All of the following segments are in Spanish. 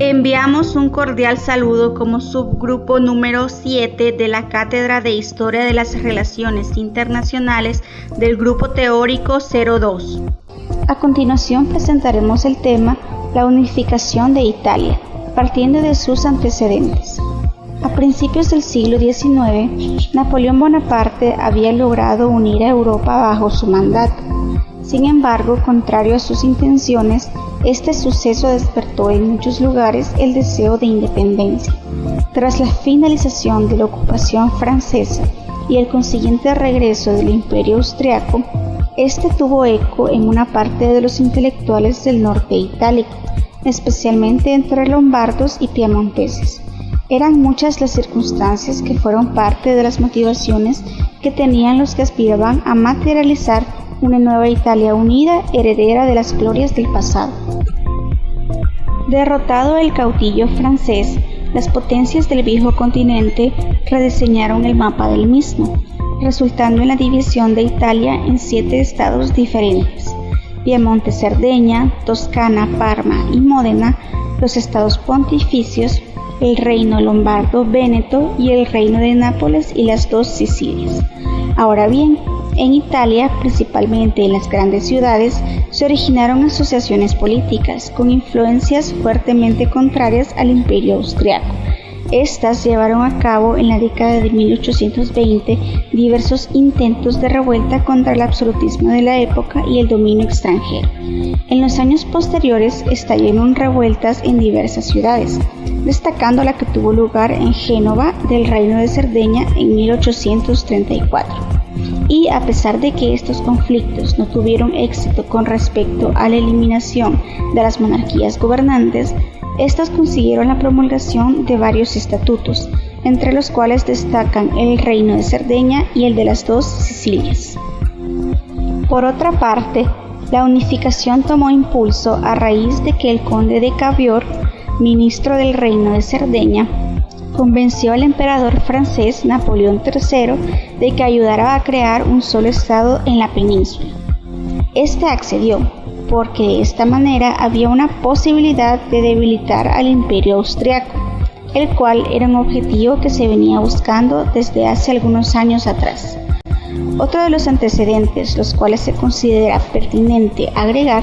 Enviamos un cordial saludo como subgrupo número 7 de la Cátedra de Historia de las Relaciones Internacionales del Grupo Teórico 02. A continuación presentaremos el tema La unificación de Italia, partiendo de sus antecedentes. A principios del siglo XIX, Napoleón Bonaparte había logrado unir a Europa bajo su mandato. Sin embargo, contrario a sus intenciones, este suceso despertó en muchos lugares el deseo de independencia. Tras la finalización de la ocupación francesa y el consiguiente regreso del Imperio Austriaco, este tuvo eco en una parte de los intelectuales del norte itálico, especialmente entre lombardos y piemonteses. Eran muchas las circunstancias que fueron parte de las motivaciones que tenían los que aspiraban a materializar una nueva Italia unida, heredera de las glorias del pasado. Derrotado el caudillo francés, las potencias del viejo continente rediseñaron el mapa del mismo, resultando en la división de Italia en 7 estados diferentes: Piemonte, Cerdeña, Toscana, Parma y Módena, los estados pontificios, el reino lombardo Véneto y el reino de Nápoles y las 2 Sicilias. Ahora bien, en Italia, principalmente en las grandes ciudades, se originaron asociaciones políticas con influencias fuertemente contrarias al Imperio Austriaco. Estas llevaron a cabo en la década de 1820 diversos intentos de revuelta contra el absolutismo de la época y el dominio extranjero. En los años posteriores estallaron revueltas en diversas ciudades, destacando la que tuvo lugar en Génova del Reino de Cerdeña en 1834. Y a pesar de que estos conflictos no tuvieron éxito con respecto a la eliminación de las monarquías gobernantes, estas consiguieron la promulgación de varios estatutos, entre los cuales destacan el Reino de Cerdeña y el de las 2 Sicilias. Por otra parte, la unificación tomó impulso a raíz de que el conde de Cavour, ministro del Reino de Cerdeña, convenció al emperador francés Napoleón III de que ayudara a crear un solo estado en la península. Este accedió, porque de esta manera había una posibilidad de debilitar al Imperio Austriaco, el cual era un objetivo que se venía buscando desde hace algunos años atrás. Otro de los antecedentes, los cuales se considera pertinente agregar,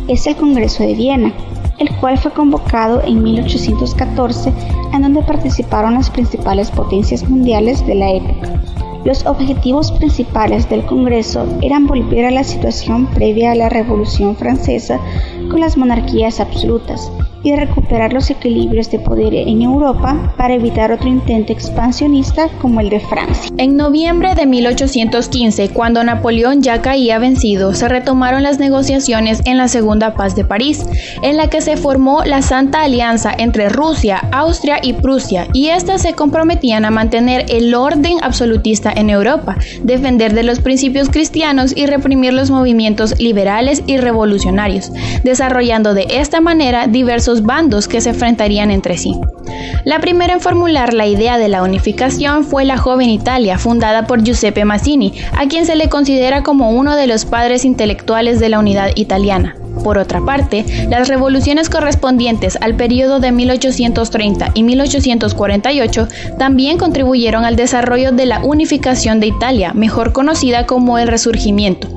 es el Congreso de Viena, el cual fue convocado en 1814, en donde participaron las principales potencias mundiales de la época. Los objetivos principales del Congreso eran volver a la situación previa a la Revolución Francesa con las monarquías absolutas y recuperar los equilibrios de poder en Europa para evitar otro intento expansionista como el de Francia. En noviembre de 1815, cuando Napoleón ya caía vencido, se retomaron las negociaciones en la Segunda Paz de París, en la que se formó la Santa Alianza entre Rusia, Austria y Prusia, y estas se comprometían a mantener el orden absolutista en Europa, defender de los principios cristianos y reprimir los movimientos liberales y revolucionarios, desarrollando de esta manera diversos bandos que se enfrentarían entre sí. La primera en formular la idea de la unificación fue la joven Italia, fundada por Giuseppe Mazzini, a quien se le considera como uno de los padres intelectuales de la unidad italiana. Por otra parte, las revoluciones correspondientes al periodo de 1830 y 1848 también contribuyeron al desarrollo de la unificación de Italia, mejor conocida como el Resurgimiento.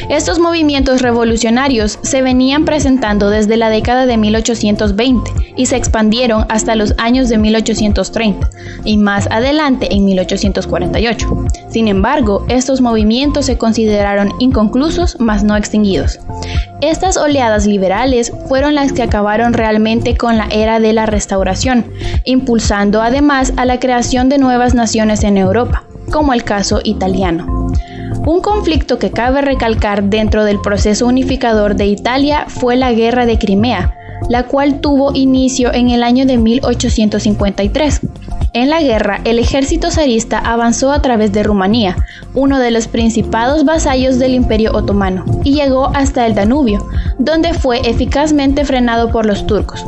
Estos movimientos revolucionarios se venían presentando desde la década de 1820 y se expandieron hasta los años de 1830 y más adelante en 1848. Sin embargo, estos movimientos se consideraron inconclusos, mas no extinguidos. Estas oleadas liberales fueron las que acabaron realmente con la era de la Restauración, impulsando además a la creación de nuevas naciones en Europa, como el caso italiano. Un conflicto que cabe recalcar dentro del proceso unificador de Italia fue la Guerra de Crimea, la cual tuvo inicio en el año de 1853. En la guerra, el ejército zarista avanzó a través de Rumanía, uno de los principados vasallos del Imperio Otomano, y llegó hasta el Danubio, donde fue eficazmente frenado por los turcos.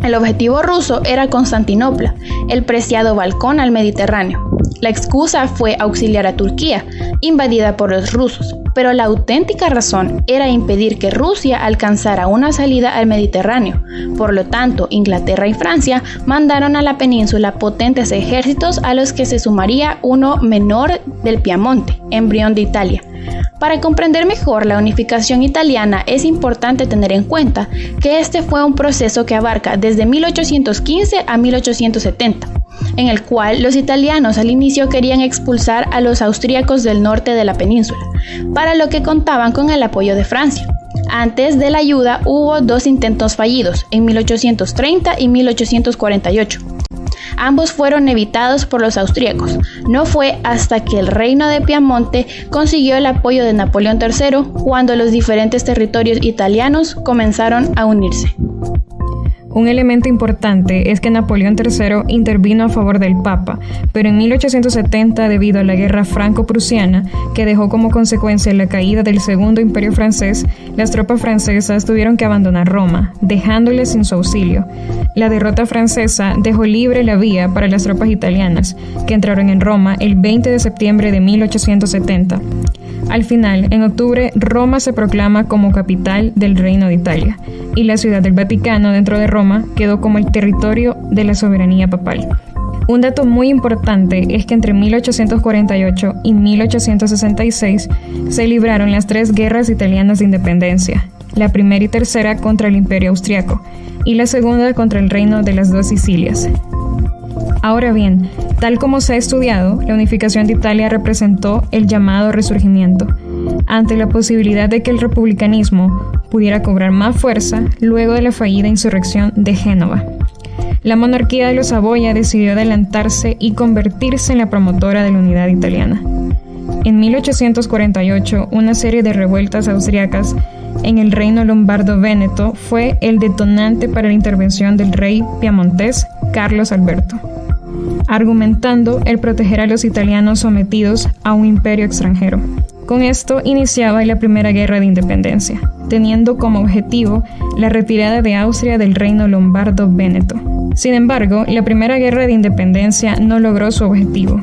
El objetivo ruso era Constantinopla, el preciado balcón al Mediterráneo. La excusa fue auxiliar a Turquía, invadida por los rusos. pero la auténtica razón era impedir que Rusia alcanzara una salida al Mediterráneo. Por lo tanto, Inglaterra y Francia mandaron a la península potentes ejércitos a los que se sumaría uno menor del Piamonte, embrión de Italia. Para comprender mejor la unificación italiana es importante tener en cuenta que este fue un proceso que abarca desde 1815 a 1870, en el cual los italianos al inicio querían expulsar a los austríacos del norte de la península, para lo que contaban con el apoyo de Francia. Antes de la ayuda hubo dos intentos fallidos, en 1830 y 1848. Ambos fueron evitados por los austríacos. No fue hasta que el reino de Piamonte consiguió el apoyo de Napoleón III cuando los diferentes territorios italianos comenzaron a unirse. Un elemento importante es que Napoleón III intervino a favor del Papa, pero en 1870, debido a la guerra franco-prusiana, que dejó como consecuencia la caída del Segundo Imperio francés, las tropas francesas tuvieron que abandonar Roma, dejándoles sin su auxilio. La derrota francesa dejó libre la vía para las tropas italianas, que entraron en Roma el 20 de septiembre de 1870. Al final, en octubre, Roma se proclama como capital del Reino de Italia, y la Ciudad del Vaticano dentro de Roma quedó como el territorio de la soberanía papal. Un dato muy importante es que entre 1848 y 1866 se libraron las tres guerras italianas de independencia, la primera y tercera contra el Imperio Austriaco, y la segunda contra el Reino de las Dos Sicilias. Ahora bien, tal como se ha estudiado, la unificación de Italia representó el llamado Resurgimiento, ante la posibilidad de que el republicanismo pudiera cobrar más fuerza luego de la fallida insurrección de Génova. La monarquía de los Saboya decidió adelantarse y convertirse en la promotora de la unidad italiana. En 1848, una serie de revueltas austriacas en el reino lombardo-véneto fue el detonante para la intervención del rey piamontés Carlos Alberto, argumentando el proteger a los italianos sometidos a un imperio extranjero. Con esto iniciaba la Primera Guerra de Independencia, teniendo como objetivo la retirada de Austria del reino lombardo-véneto. Sin embargo, la Primera Guerra de Independencia no logró su objetivo.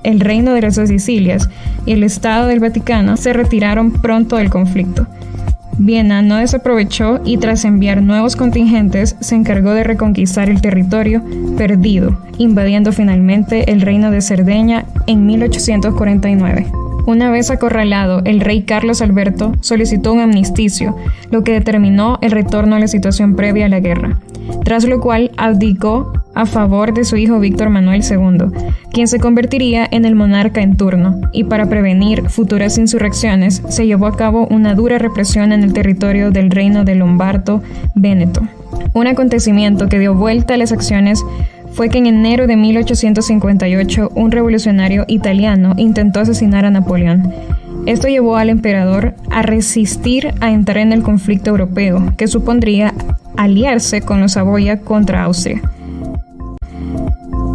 El reino de las Dos Sicilias y el Estado del Vaticano se retiraron pronto del conflicto. Viena no desaprovechó y tras enviar nuevos contingentes se encargó de reconquistar el territorio perdido, invadiendo finalmente el reino de Cerdeña en 1849. Una vez acorralado, el rey Carlos Alberto solicitó un amnisticio, lo que determinó el retorno a la situación previa a la guerra, tras lo cual abdicó a favor de su hijo Víctor Manuel II, quien se convertiría en el monarca en turno, y para prevenir futuras insurrecciones se llevó a cabo una dura represión en el territorio del reino de Lombardo-Véneto. Un acontecimiento que dio vuelta a las acciones fue que en enero de 1858 un revolucionario italiano intentó asesinar a Napoleón. Esto llevó al emperador a resistir a entrar en el conflicto europeo, que supondría aliarse con los Saboya contra Austria.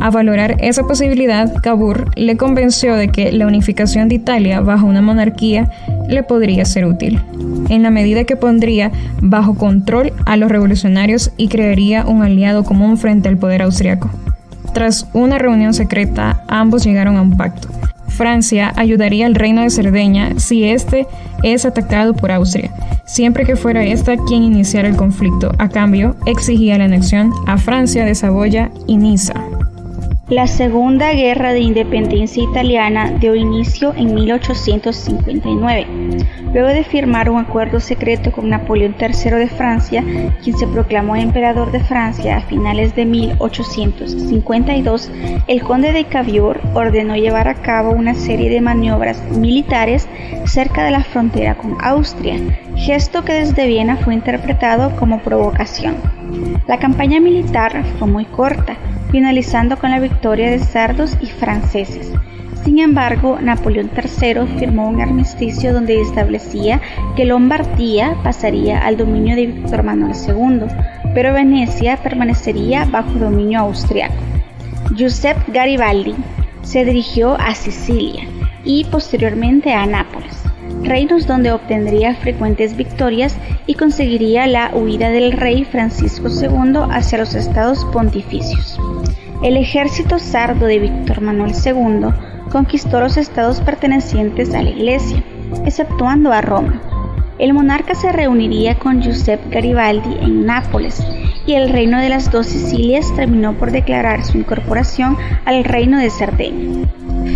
A valorar esa posibilidad, Cavour le convenció de que la unificación de Italia bajo una monarquía le podría ser útil, en la medida que pondría bajo control a los revolucionarios y crearía un aliado común frente al poder austriaco. Tras una reunión secreta, ambos llegaron a un pacto. Francia ayudaría al reino de Cerdeña si este es atacado por Austria, siempre que fuera esta quien iniciara el conflicto. A cambio, exigía la anexión a Francia de Saboya y Niza. La Segunda Guerra de Independencia Italiana dio inicio en 1859, luego de firmar un acuerdo secreto con Napoleón III de Francia, quien se proclamó emperador de Francia a finales de 1852. El conde de Cavour ordenó llevar a cabo una serie de maniobras militares cerca de la frontera con Austria, gesto que desde Viena fue interpretado como provocación. La campaña militar fue muy corta, finalizando con la victoria de sardos y franceses. Sin embargo, Napoleón III firmó un armisticio donde establecía que Lombardía pasaría al dominio de Víctor Manuel II, pero Venecia permanecería bajo dominio austriaco. Giuseppe Garibaldi se dirigió a Sicilia y posteriormente a Nápoles, reinos donde obtendría frecuentes victorias y conseguiría la huida del rey Francisco II hacia los estados pontificios. El ejército sardo de Víctor Manuel II conquistó los estados pertenecientes a la Iglesia, exceptuando a Roma. El monarca se reuniría con Giuseppe Garibaldi en Nápoles y el reino de las dos Sicilias terminó por declarar su incorporación al reino de Cerdeña.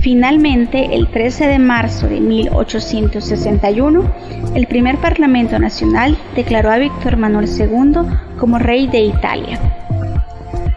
Finalmente, el 13 de marzo de 1861, el primer Parlamento Nacional declaró a Víctor Manuel II como rey de Italia.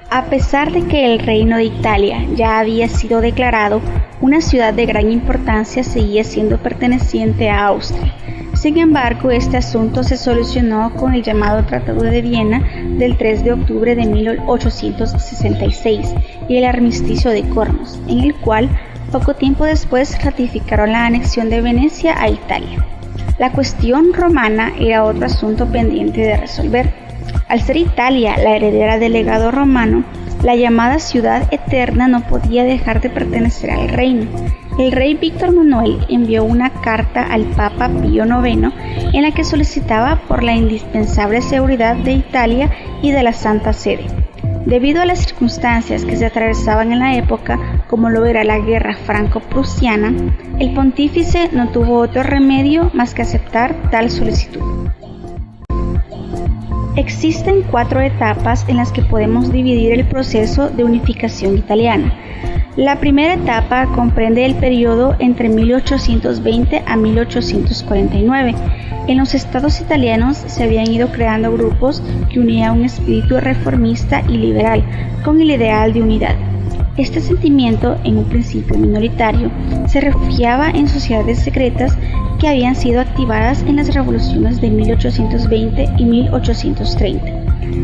A pesar de que el Reino de Italia ya había sido declarado, una ciudad de gran importancia seguía siendo perteneciente a Austria. Sin embargo, este asunto se solucionó con el llamado Tratado de Viena del 3 de octubre de 1866 y el armisticio de Cormos, en el cual poco tiempo después ratificaron la anexión de Venecia a Italia. La cuestión romana era otro asunto pendiente de resolver. Al ser Italia la heredera del legado romano, la llamada Ciudad Eterna no podía dejar de pertenecer al reino. El rey Víctor Manuel envió una carta al Papa Pío IX en la que solicitaba por la indispensable seguridad de Italia y de la Santa Sede. Debido a las circunstancias que se atravesaban en la época, como lo era la guerra franco-prusiana, el pontífice no tuvo otro remedio más que aceptar tal solicitud. Existen 4 etapas en las que podemos dividir el proceso de unificación italiana. La primera etapa comprende el periodo entre 1820 a 1849. En los estados italianos se habían ido creando grupos que unían un espíritu reformista y liberal con el ideal de unidad. Este sentimiento, en un principio minoritario, se refugiaba en sociedades secretas que habían sido activadas en las revoluciones de 1820 y 1830.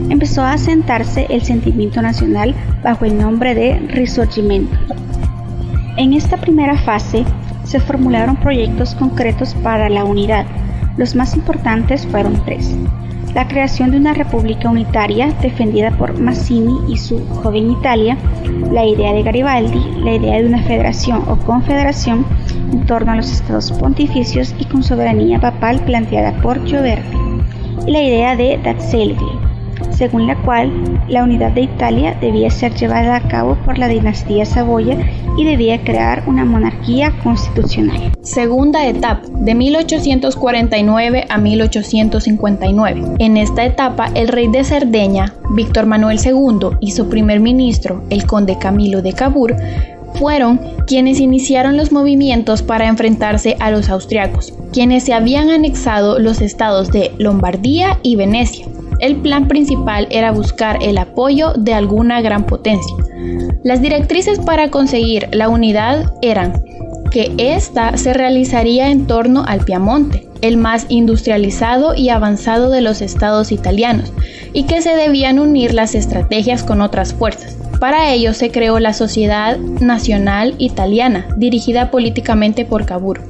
Empezó a asentarse el sentimiento nacional bajo el nombre de Risorgimento. En esta primera fase se formularon proyectos concretos para la unidad. Los más importantes fueron 3. La creación de una república unitaria defendida por Mazzini y su Joven Italia, la idea de Garibaldi, la idea de una federación o confederación en torno a los estados pontificios y con soberanía papal planteada por Gioberti, y la idea de D'Azeglio, según la cual la unidad de Italia debía ser llevada a cabo por la dinastía Saboya y debía crear una monarquía constitucional. Segunda etapa, de 1849 a 1859. En esta etapa, el rey de Cerdeña, Víctor Manuel II, y su primer ministro, el conde Camilo de Cavour, fueron quienes iniciaron los movimientos para enfrentarse a los austriacos, quienes se habían anexado los estados de Lombardía y Venecia. El plan principal era buscar el apoyo de alguna gran potencia. Las directrices para conseguir la unidad eran que ésta se realizaría en torno al Piamonte, el más industrializado y avanzado de los estados italianos, y que se debían unir las estrategias con otras fuerzas. Para ello se creó la Sociedad Nacional Italiana, dirigida políticamente por Cavour.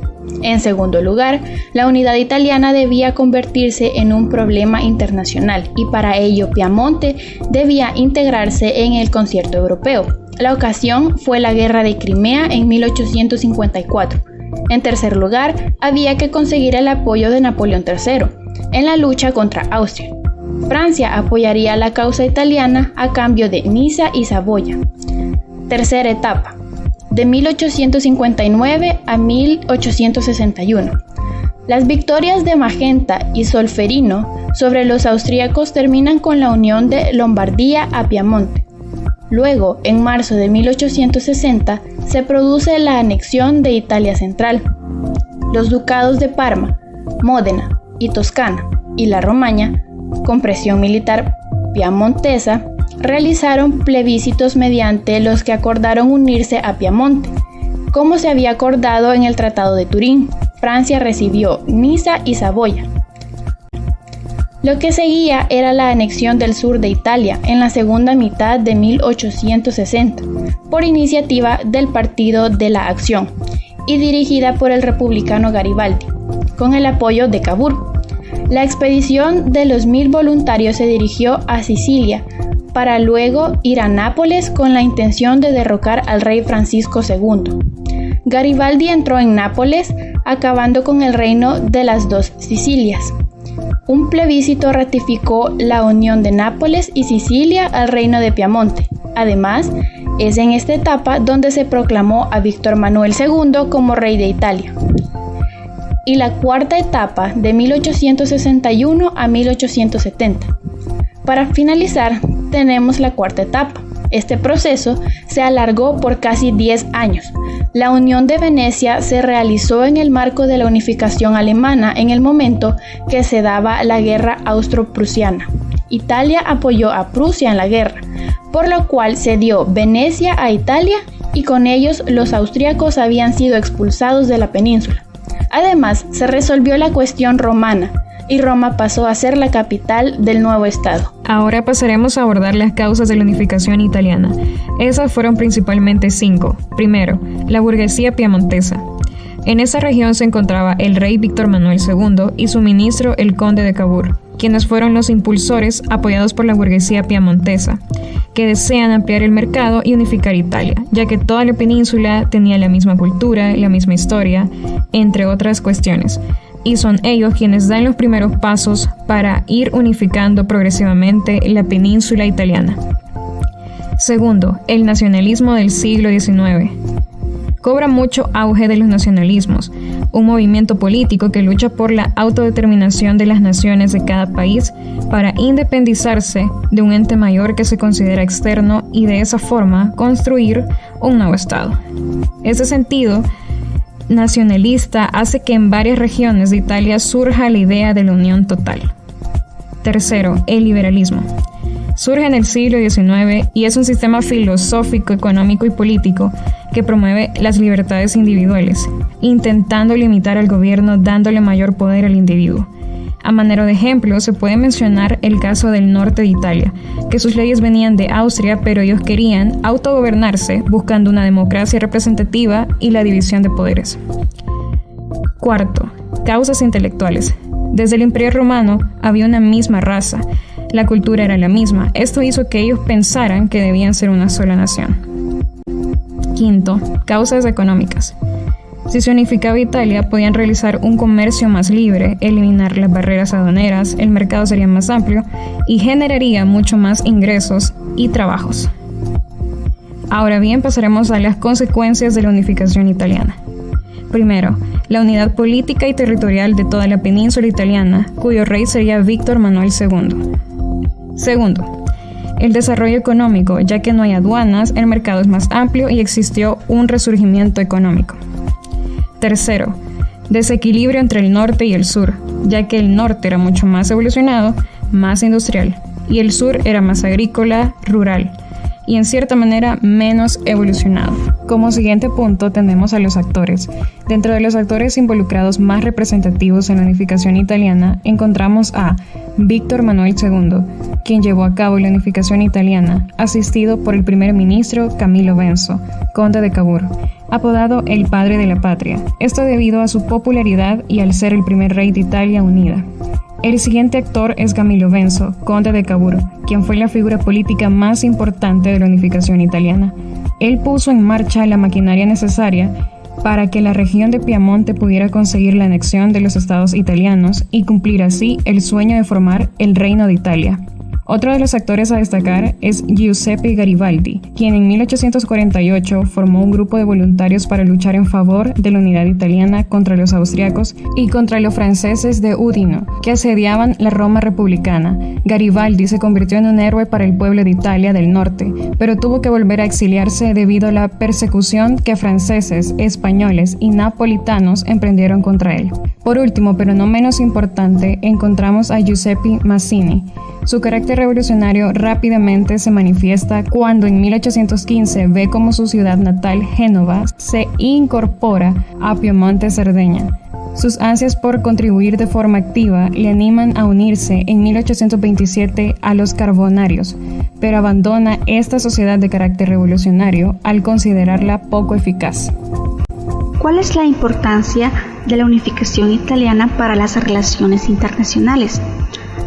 En segundo lugar, la unidad italiana debía convertirse en un problema internacional y para ello Piamonte debía integrarse en el concierto europeo. La ocasión fue la Guerra de Crimea en 1854. En tercer lugar, había que conseguir el apoyo de Napoleón III en la lucha contra Austria. Francia apoyaría la causa italiana a cambio de Niza y Saboya. Tercera etapa, de 1859 a 1861. Las victorias de Magenta y Solferino sobre los austríacos terminan con la unión de Lombardía a Piamonte. Luego, en marzo de 1860, se produce la anexión de Italia Central. Los ducados de Parma, Módena y Toscana y la Romaña, con presión militar piamontesa, realizaron plebiscitos mediante los que acordaron unirse a Piamonte, como se había acordado en el Tratado de Turín. Francia recibió Niza y Saboya. Lo que seguía era la anexión del sur de Italia en la segunda mitad de 1860, por iniciativa del Partido de la Acción y dirigida por el republicano Garibaldi, con el apoyo de Cavour. La expedición de los 1000 voluntarios se dirigió a Sicilia, para luego ir a Nápoles con la intención de derrocar al rey Francisco II. Garibaldi entró en Nápoles, acabando con el reino de las dos Sicilias. Un plebiscito ratificó la unión de Nápoles y Sicilia al reino de Piamonte. Además, es en esta etapa donde se proclamó a Víctor Manuel II como rey de Italia. y la cuarta etapa de 1861 a 1870. Para finalizar, tenemos la cuarta etapa. Este proceso se alargó por casi 10 años. La Unión de Venecia se realizó en el marco de la unificación alemana en el momento que se daba la guerra austro-prusiana. Italia apoyó a Prusia en la guerra, por lo cual se dio Venecia a Italia y con ellos los austríacos habían sido expulsados de la península. Además, se resolvió la cuestión romana y Roma pasó a ser la capital del nuevo estado. Ahora pasaremos a abordar las causas de la unificación italiana. Esas fueron principalmente 5. Primero, la burguesía piamontesa. En esa región se encontraba el rey Víctor Manuel II y su ministro el conde de Cavour, quienes fueron los impulsores apoyados por la burguesía piamontesa, que desean ampliar el mercado y unificar Italia, ya que toda la península tenía la misma cultura, la misma historia, entre otras cuestiones. Y son ellos quienes dan los primeros pasos para ir unificando progresivamente la península italiana. Segundo, el nacionalismo del siglo XIX. Cobra mucho auge de los nacionalismos, un movimiento político que lucha por la autodeterminación de las naciones de cada país para independizarse de un ente mayor que se considera externo y de esa forma construir un nuevo Estado. Ese sentido nacionalista hace que en varias regiones de Italia surja la idea de la unión total. Tercero, el liberalismo. Surge en el siglo XIX y es un sistema filosófico, económico y político que promueve las libertades individuales, intentando limitar al gobierno dándole mayor poder al individuo. A manera de ejemplo, se puede mencionar el caso del norte de Italia, que sus leyes venían de Austria, pero ellos querían autogobernarse buscando una democracia representativa y la división de poderes. Cuarto, causas intelectuales. Desde el Imperio Romano había una misma raza, la cultura era la misma. Esto hizo que ellos pensaran que debían ser una sola nación. Quinto, causas económicas. Si se unificaba Italia, podían realizar un comercio más libre, eliminar las barreras aduaneras, el mercado sería más amplio y generaría mucho más ingresos y trabajos. Ahora bien, pasaremos a las consecuencias de la unificación italiana. Primero, la unidad política y territorial de toda la península italiana, cuyo rey sería Víctor Manuel II. Segundo, el desarrollo económico, ya que no hay aduanas, el mercado es más amplio y existió un resurgimiento económico. Tercero, desequilibrio entre el norte y el sur, ya que el norte era mucho más evolucionado, más industrial, y el sur era más agrícola, rural, y en cierta manera menos evolucionado. Como siguiente punto tenemos a los actores. Dentro de los actores involucrados más representativos en la unificación italiana encontramos a Víctor Manuel II, quien llevó a cabo la unificación italiana, asistido por el primer ministro Camillo Benso, conde de Cavour, apodado el padre de la patria, esto debido a su popularidad y al ser el primer rey de Italia unida. El siguiente actor es Camillo Benso, conde de Cavour, quien fue la figura política más importante de la unificación italiana. Él puso en marcha la maquinaria necesaria para que la región de Piamonte pudiera conseguir la anexión de los estados italianos y cumplir así el sueño de formar el Reino de Italia. Otro de los actores a destacar es Giuseppe Garibaldi, quien en 1848 formó un grupo de voluntarios para luchar en favor de la unidad italiana contra los austriacos y contra los franceses de Udine, que asediaban la Roma republicana. Garibaldi se convirtió en un héroe para el pueblo de Italia del norte, pero tuvo que volver a exiliarse debido a la persecución que franceses, españoles y napolitanos emprendieron contra él. Por último, pero no menos importante, encontramos a Giuseppe Mazzini. Su carácter revolucionario rápidamente se manifiesta cuando en 1815 ve como su ciudad natal, Génova, se incorpora a Piemonte, Cerdeña. Sus ansias por contribuir de forma activa le animan a unirse en 1827 a los Carbonarios, pero abandona esta sociedad de carácter revolucionario al considerarla poco eficaz. ¿Cuál es la importancia de la unificación italiana para las relaciones internacionales?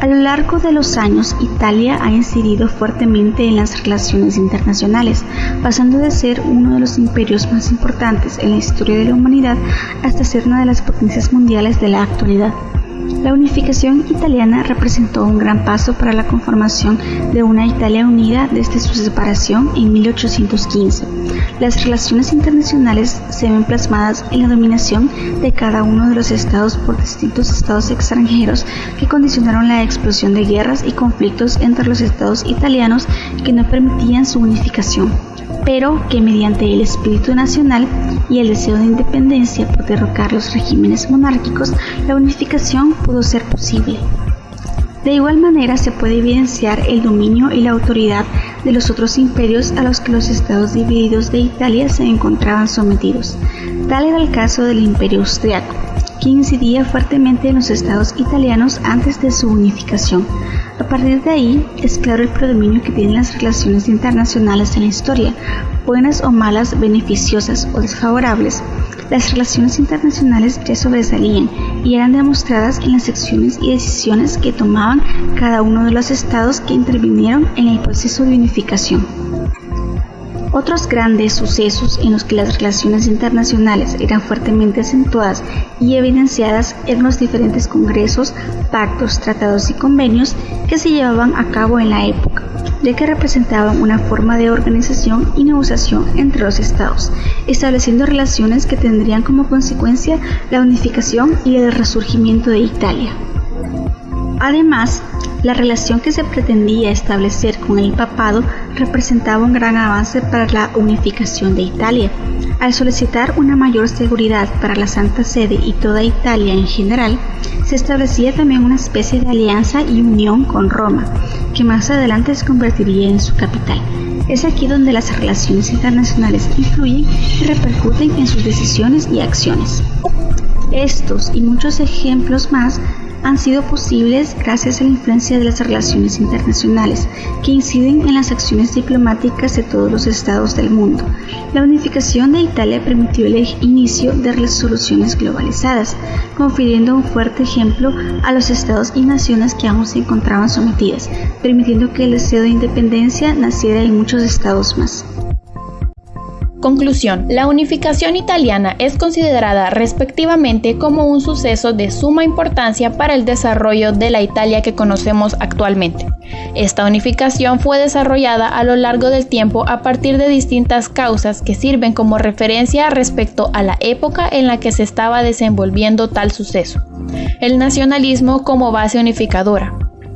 A lo largo de los años, Italia ha incidido fuertemente en las relaciones internacionales, pasando de ser uno de los imperios más importantes en la historia de la humanidad hasta ser una de las potencias mundiales de la actualidad. La unificación italiana representó un gran paso para la conformación de una Italia unida desde su separación en 1815. Las relaciones internacionales se ven plasmadas en la dominación de cada uno de los estados por distintos estados extranjeros que condicionaron la explosión de guerras y conflictos entre los estados italianos que no permitían su unificación, pero que mediante el espíritu nacional y el deseo de independencia por derrocar los regímenes monárquicos, la unificación pudo ser posible. De igual manera se puede evidenciar el dominio y la autoridad de los otros imperios a los que los estados divididos de Italia se encontraban sometidos. Tal era el caso del Imperio Austriaco, que incidía fuertemente en los estados italianos antes de su unificación. A partir de ahí, es claro el predominio que tienen las relaciones internacionales en la historia, buenas o malas, beneficiosas o desfavorables. Las relaciones internacionales ya sobresalían y eran demostradas en las acciones y decisiones que tomaban cada uno de los estados que intervinieron en el proceso de unificación. Otros grandes sucesos en los que las relaciones internacionales eran fuertemente acentuadas y evidenciadas eran los diferentes congresos, pactos, tratados y convenios que se llevaban a cabo en la época, ya que representaban una forma de organización y negociación entre los estados, estableciendo relaciones que tendrían como consecuencia la unificación y el resurgimiento de Italia. Además, la relación que se pretendía establecer con el papado representaba un gran avance para la unificación de Italia. Al solicitar una mayor seguridad para la Santa Sede y toda Italia en general, se establecía también una especie de alianza y unión con Roma, que más adelante se convertiría en su capital. Es aquí donde las relaciones internacionales influyen y repercuten en sus decisiones y acciones. Estos y muchos ejemplos más han sido posibles gracias a la influencia de las relaciones internacionales, que inciden en las acciones diplomáticas de todos los estados del mundo. La unificación de Italia permitió el inicio de resoluciones globalizadas, confiriendo un fuerte ejemplo a los estados y naciones que aún se encontraban sometidas, permitiendo que el deseo de independencia naciera en muchos estados más. Conclusión. La unificación italiana es considerada respectivamente como un suceso de suma importancia para el desarrollo de la Italia que conocemos actualmente. Esta unificación fue desarrollada a lo largo del tiempo a partir de distintas causas que sirven como referencia respecto a la época en la que se estaba desenvolviendo tal suceso. El nacionalismo como base unificadora,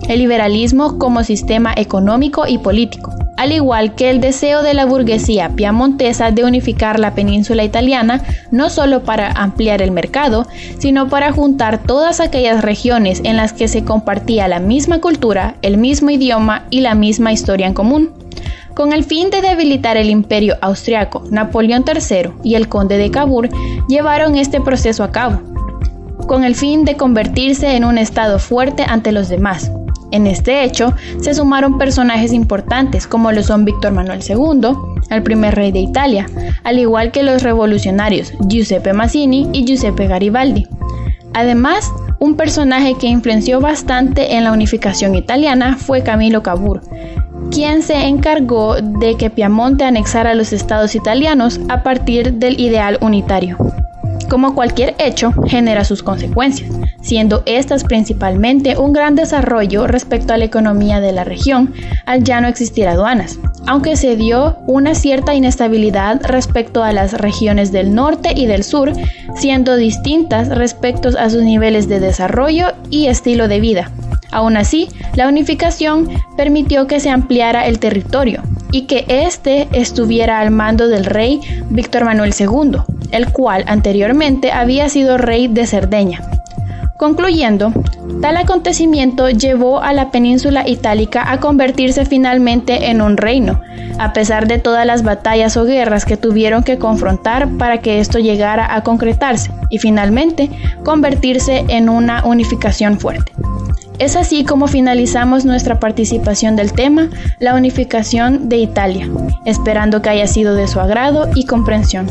el liberalismo como sistema económico y político, al igual que el deseo de la burguesía piamontesa de unificar la península italiana, no solo para ampliar el mercado, sino para juntar todas aquellas regiones en las que se compartía la misma cultura, el mismo idioma y la misma historia en común. Con el fin de debilitar el imperio austriaco, Napoleón III y el conde de Cavour llevaron este proceso a cabo, con el fin de convertirse en un estado fuerte ante los demás. En este hecho se sumaron personajes importantes como lo son Víctor Manuel II, el primer rey de Italia, al igual que los revolucionarios Giuseppe Mazzini y Giuseppe Garibaldi. Además, un personaje que influenció bastante en la unificación italiana fue Camillo Cavour, quien se encargó de que Piamonte anexara los estados italianos a partir del ideal unitario. Como cualquier hecho, genera sus consecuencias, siendo estas principalmente un gran desarrollo respecto a la economía de la región, al ya no existir aduanas, aunque se dio una cierta inestabilidad respecto a las regiones del norte y del sur, siendo distintas respecto a sus niveles de desarrollo y estilo de vida. Aún así, la unificación permitió que se ampliara el territorio y que éste estuviera al mando del rey Víctor Manuel II, el cual anteriormente había sido rey de Cerdeña. Concluyendo, tal acontecimiento llevó a la península itálica a convertirse finalmente en un reino, a pesar de todas las batallas o guerras que tuvieron que confrontar para que esto llegara a concretarse y finalmente convertirse en una unificación fuerte. Es así como finalizamos nuestra participación del tema, la unificación de Italia, esperando que haya sido de su agrado y comprensión.